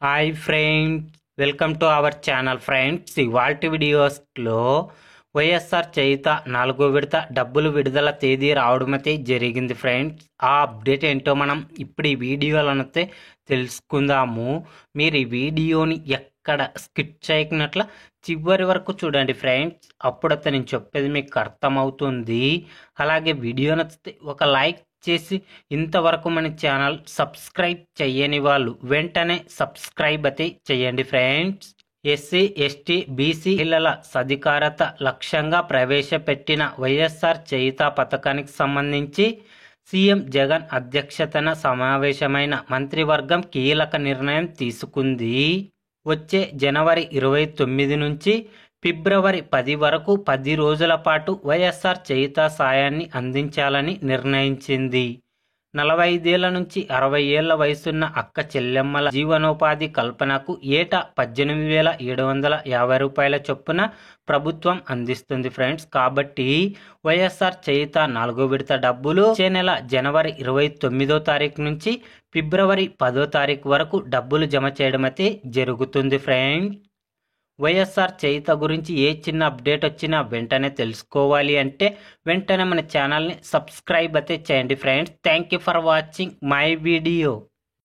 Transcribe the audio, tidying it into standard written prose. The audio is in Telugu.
Hi friends, welcome to our channel friends. ఇవాల్టి వీడియోస్లో వైఎస్ఆర్ చేయుత 4వ విడత డబ్బులు విడుదల తేదీ రావడమైతే జరిగింది ఫ్రెండ్స్. ఆ అప్డేట్ ఏంటో మనం ఇప్పుడు ఈ వీడియోలోనైతే తెలుసుకుందాము. మీరు ఈ వీడియోని ఎక్కడ స్కిప్ చేయకున్నట్ల చివరి వరకు చూడండి ఫ్రెండ్స్. అప్పుడైతే నేను చెప్పేది మీకు అర్థమవుతుంది. అలాగే వీడియో నచ్చితే ఒక లైక్ చేసి ఇంతవరకు మన ఛానల్ సబ్స్క్రైబ్ చేయని వాళ్ళు వెంటనే సబ్స్క్రైబ్ అయితే చేయండి ఫ్రెండ్స్. ఎస్సీ ఎస్టీ బీసీ మహిళల సాధికారత లక్ష్యంగా ప్రవేశపెట్టిన వైఎస్ఆర్ చేయుత పథకానికి సంబంధించి సీఎం జగన్ అధ్యక్షతన సమావేశమైన మంత్రివర్గం కీలక నిర్ణయం తీసుకుంది. వచ్చే జనవరి 29 నుంచి ఫిబ్రవరి 10 వరకు 10 రోజుల పాటు వైఎస్ఆర్ చేయుత సాయాన్ని అందించాలని నిర్ణయించింది. 45 ఏళ్ల నుంచి 60 ఏళ్ల వయసున్న అక్క చెల్లెమ్మల జీవనోపాధి కల్పనకు ఏటా 18,750 రూపాయల చొప్పున ప్రభుత్వం అందిస్తుంది ఫ్రెండ్స్. కాబట్టి వైఎస్ఆర్ చేయుత 4వ విడత డబ్బులు వచ్చే నెల జనవరి 29వ తారీఖు నుంచి ఫిబ్రవరి 10వ తారీఖు వరకు డబ్బులు జమ చేయడం అయితే జరుగుతుంది ఫ్రెండ్స్. వైఎస్ఆర్ చేయుత గురించి ఏ చిన్న అప్డేట్ వచ్చినా వెంటనే తెలుసుకోవాలి అంటే వెంటనే మన ఛానల్ని సబ్స్క్రైబ్ అయితే చేయండి friends. Thank you for watching my video.